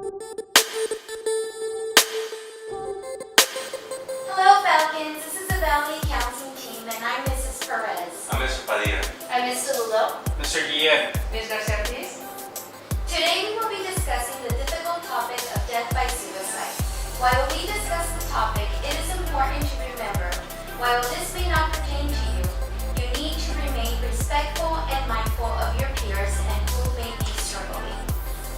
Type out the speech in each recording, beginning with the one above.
Hello, Falcons. This is the Valley Accounting team, and I'm Mrs. Perez. I'm Mr. Padilla. I'm Mr. Lulo. Mr. Guillen. Ms. Garcia, please. Today we will be discussing the difficult topic of death by suicide. While we discuss the topic, it is important to remember, while this may not pertain to you, you need to remain respectful and mindful of your peers and who may be struggling.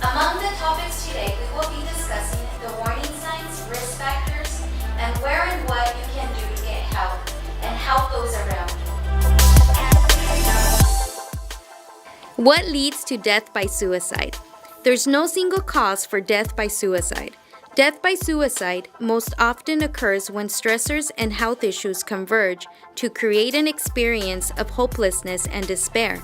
Among the topics today, we will be discussing the warning signs, risk factors, and where and what you can do to get help and help those around you. What leads to death by suicide? There's no single cause for death by suicide. Death by suicide most often occurs when stressors and health issues converge to create an experience of hopelessness and despair.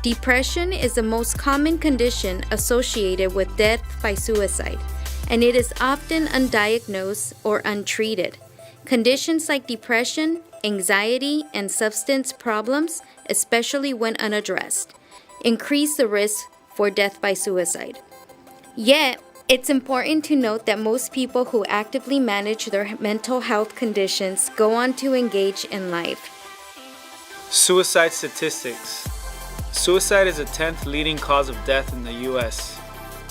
Depression is the most common condition associated with death by suicide, and it is often undiagnosed or untreated. Conditions like depression, anxiety, and substance problems, especially when unaddressed, increase the risk for death by suicide. Yet, it's important to note that most people who actively manage their mental health conditions go on to engage in life. Suicide statistics. Suicide is the 10th leading cause of death in the U.S.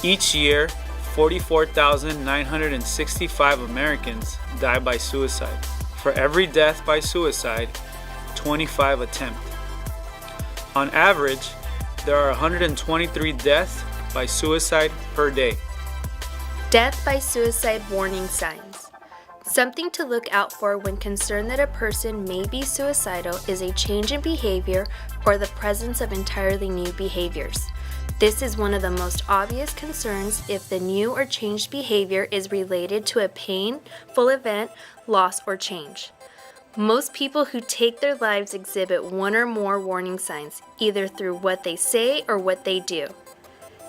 Each year, 44,965 Americans die by suicide. For every death by suicide, 25 attempt. On average, there are 123 deaths by suicide per day. Death by suicide warning signs. Something to look out for when concerned that a person may be suicidal is a change in behavior or the presence of entirely new behaviors. This is one of the most obvious concerns if the new or changed behavior is related to a painful event, loss, or change. Most people who take their lives exhibit one or more warning signs, either through what they say or what they do.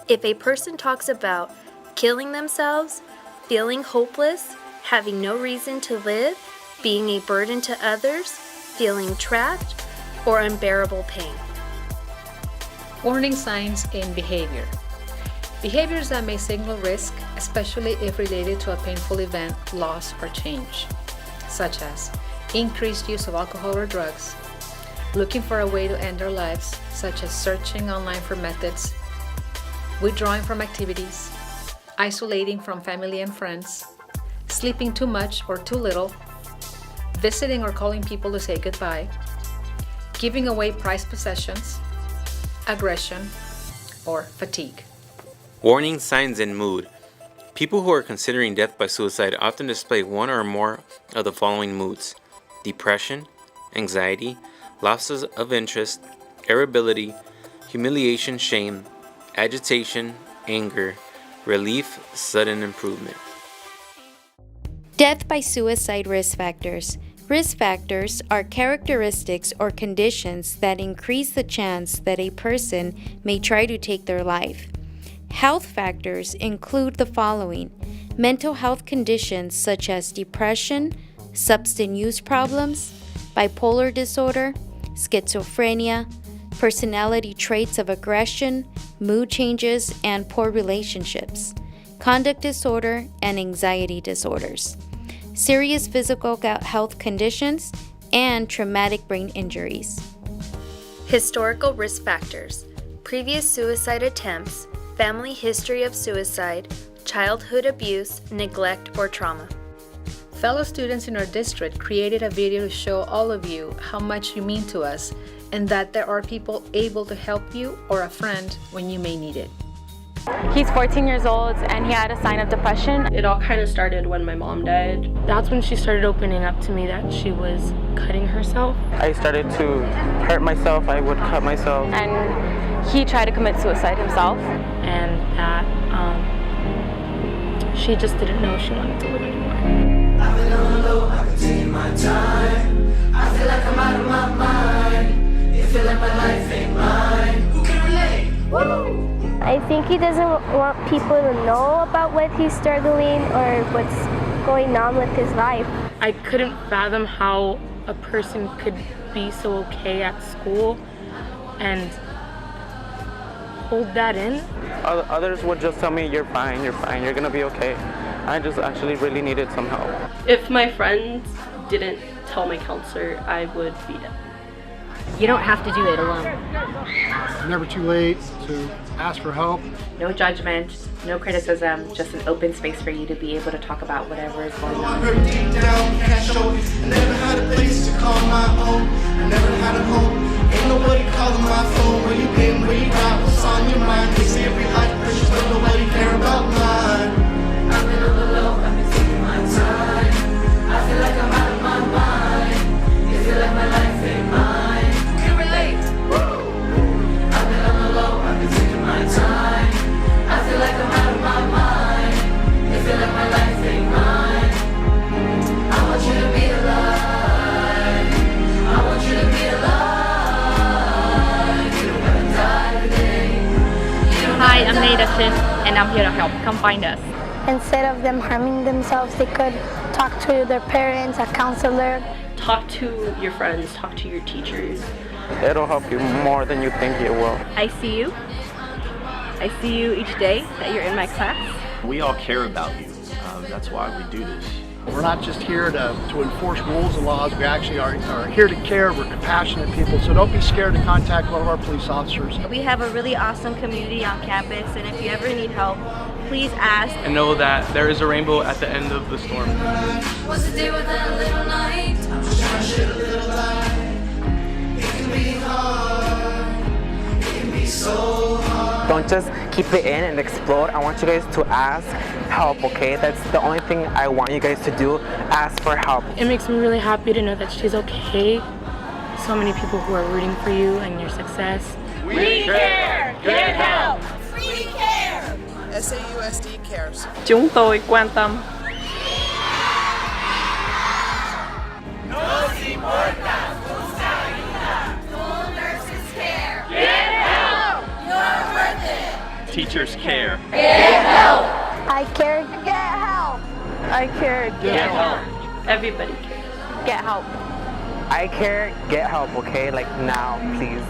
If a person talks about killing themselves, feeling hopeless, having no reason to live, being a burden to others, feeling trapped, or unbearable pain. Warning signs in behavior. Behaviors that may signal risk, especially if related to a painful event, loss, or change, such as increased use of alcohol or drugs, looking for a way to end their lives, such as searching online for methods, withdrawing from activities, isolating from family and friends, sleeping too much or too little, visiting or calling people to say goodbye, giving away prized possessions, aggression, or fatigue. Warning signs and mood. People who are considering death by suicide often display one or more of the following moods: depression, anxiety, losses of interest, irritability, humiliation, shame, agitation, anger, relief, sudden improvement. Death by suicide risk factors. Risk factors are characteristics or conditions that increase the chance that a person may try to take their life. Health factors include the following: mental health conditions such as depression, substance use problems, bipolar disorder, schizophrenia, personality traits of aggression, mood changes, and poor relationships, conduct disorder, and anxiety disorders, serious physical health conditions, and traumatic brain injuries. Historical risk factors. Previous suicide attempts, family history of suicide, childhood abuse, neglect, or trauma. Fellow students in our district created a video to show all of you how much you mean to us and that there are people able to help you or a friend when you may need it. He's 14 years old and he had a sign of depression. It all kind of started when my mom died. That's when she started opening up to me that she was cutting herself. I started to hurt myself. I would cut myself. And he tried to commit suicide himself. And that she just didn't know she wanted to live anymore. I've been on the low, I can take my time. I feel like I'm out of my mind. You feel like my life ain't mine. Who can relate? Woo! I think he doesn't want people to know about what he's struggling or what's going on with his life. I couldn't fathom how a person could be so okay at school and hold that in. Others would just tell me, you're fine, you're gonna be okay. I just actually really needed some help. If my friends didn't tell my counselor, I would beat it. You don't have to do it alone. It's never too late to ask for help. No judgment, no criticism, just an open space for you to be able to talk about whatever is going on. I never had a place to call my own. I never had a home. Ain't nobody calling my phone. Where you been, where you got, what's on your mind? They say every life precious, but nobody care about mine. I've been on the low, I've been taking my time. I feel like I'm out of my mind. You feel like my life ain't mine. Who can relate? Whoa. I've been on the low, I've been taking my time. I feel like I'm out of my mind. You feel like my life ain't mine. I want you to be alive. I want you to be alive. You don't gotta die today. Hi, I'm Nada Shin, and I'm here to help. Come find us. Instead of them harming themselves, they could talk to their parents, a counselor. Talk to your friends, talk to your teachers. It'll help you more than you think it will. I see you. I see you each day that you're in my class. We all care about you. That's why we do this. We're not just here to enforce rules and laws. We actually are here to care. We're compassionate people, so don't be scared to contact one of our police officers. We have a really awesome community on campus, and if you ever need help, please ask. And know that there is a rainbow at the end of the storm. What's the deal with that little night? I'm just trying to shed a little light. It can be hard. It can be so hard. Don't just keep it in and explode. I want you guys to ask help, okay? That's the only thing I want you guys to do. Ask for help. It makes me really happy to know that she's okay. So many people who are rooting for you and your success. We care! Get help! We care! SAUSD cares. Chúng tôi quan tâm. Nos importa tus ayuda. School nurses care. Get help! You're worth it. Teachers care. Get help! I care. Get help. I care. Get help. Everybody cares. Get help. I care, get help, okay? Like now, please.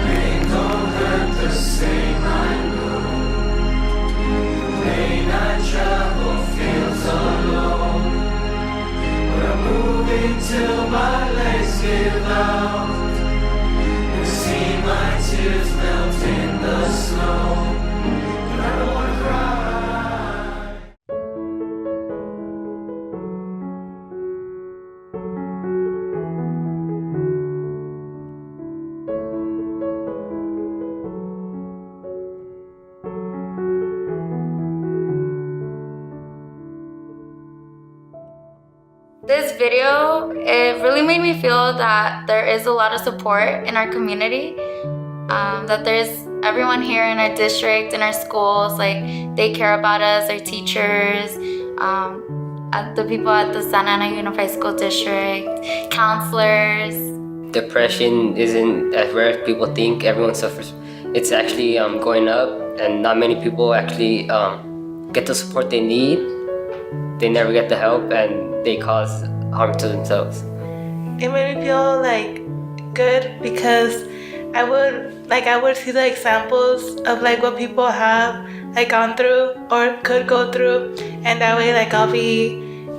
Pain don't hurt the same, I know. Pain I travel feels alone. But I'm moving till my legs give out. You see my tears melt in the snow. But I don't wanna cry. This video, it really made me feel that there is a lot of support in our community, that there's everyone here in our district, in our schools, like they care about us, our teachers, the people at the Santa Ana Unified School District, counselors. Depression isn't as rare as people think. Everyone suffers. It's actually going up, and not many people actually get the support they need. They never get the help, and they cause harm to themselves. It made me feel like good because I would see the examples of like what people have like gone through or could go through, and that way like I'll be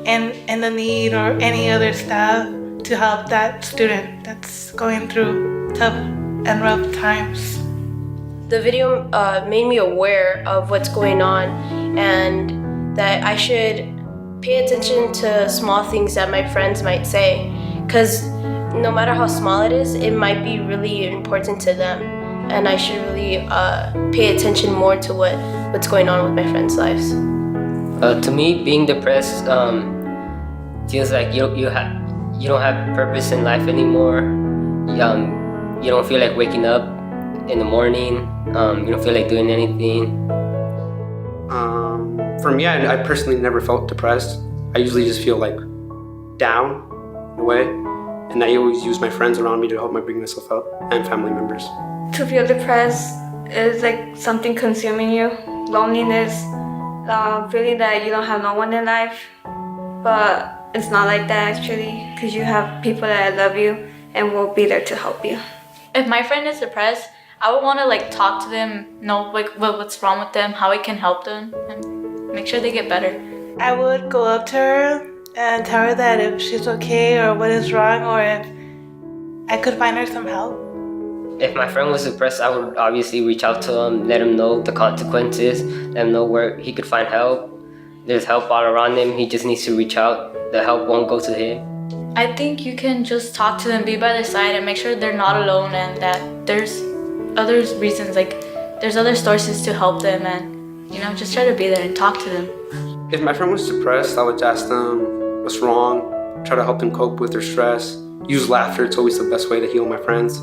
in the need or any other staff to help that student that's going through tough and rough times. The video made me aware of what's going on and that I should pay attention to small things that my friends might say, because no matter how small it is, it might be really important to them, and I should really pay attention more to what's going on with my friends' lives. To me, being depressed feels like you don't have purpose in life anymore. You don't feel like waking up in the morning. You don't feel like doing anything. For me, I personally never felt depressed. I usually just feel like down in a way. And I always use my friends around me to help me bring myself out, and family members. To feel depressed is like something consuming you. Loneliness, feeling that you don't have no one in life. But it's not like that actually, because you have people that love you and will be there to help you. If my friend is depressed, I would want to like talk to them, know like what's wrong with them, how I can help them, and make sure they get better. I would go up to her and tell her that if she's okay or what is wrong, or if I could find her some help. If my friend was depressed, I would obviously reach out to him, let him know the consequences, let him know where he could find help. There's help all around him, he just needs to reach out. The help won't go to him. I think you can just talk to them, be by their side, and make sure they're not alone, and that there's other reasons, like there's other sources to help them, and just try to be there and talk to them. If my friend was depressed, I would ask them what's wrong, try to help them cope with their stress. Use laughter, it's always the best way to heal my friends.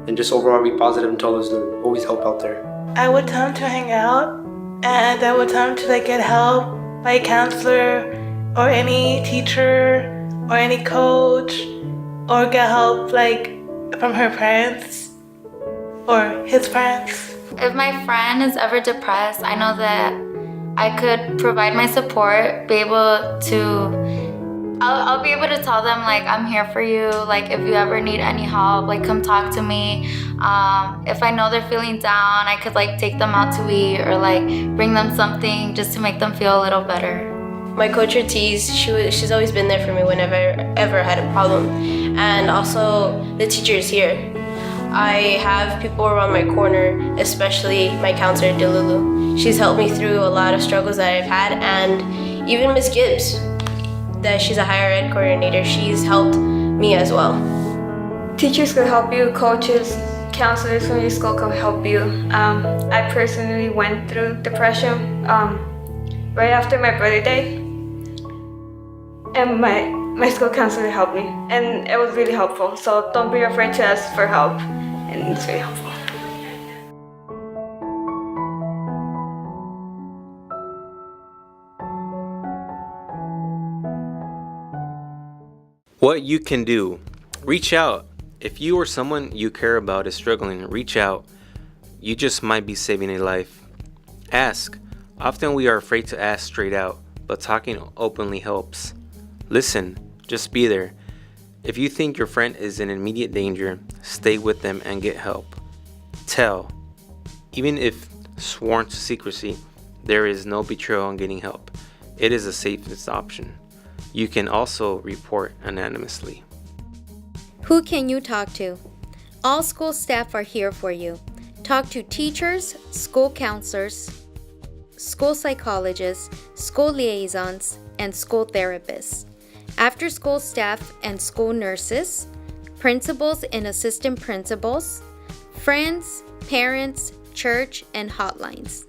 And just overall be positive and tell us to always help out there. I would tell them to hang out, and I would tell them to get help by a counselor or any teacher or any coach, or get help from her parents or his parents. If my friend is ever depressed, I know that I could provide my support, be able to I'll be able to tell them I'm here for you, if you ever need any help, come talk to me. If I know they're feeling down, I could take them out to eat or bring them something just to make them feel a little better. My coach Ortiz, she's always been there for me whenever I ever had a problem. And also the teachers here. I have people around my corner, especially my counselor Delulu. She's helped me through a lot of struggles that I've had, and even Miss Gibbs, that she's a higher ed coordinator, she's helped me as well. Teachers could help you, coaches, counselors from your school could help you. I personally went through depression right after my birthday, and my school counselor helped me, and it was really helpful. So don't be afraid to ask for help, and it's really helpful. What you can do. Reach out. If you or someone you care about is struggling, reach out. You just might be saving a life. Ask. Often we are afraid to ask straight out, but talking openly helps. Listen. Just be there. If you think your friend is in immediate danger, stay with them and get help. Tell. Even if sworn to secrecy, there is no betrayal on getting help. It is the safest option. You can also report anonymously. Who can you talk to? All school staff are here for you. Talk to teachers, school counselors, school psychologists, school liaisons, and school therapists, after-school staff and school nurses, principals and assistant principals, friends, parents, church, and hotlines.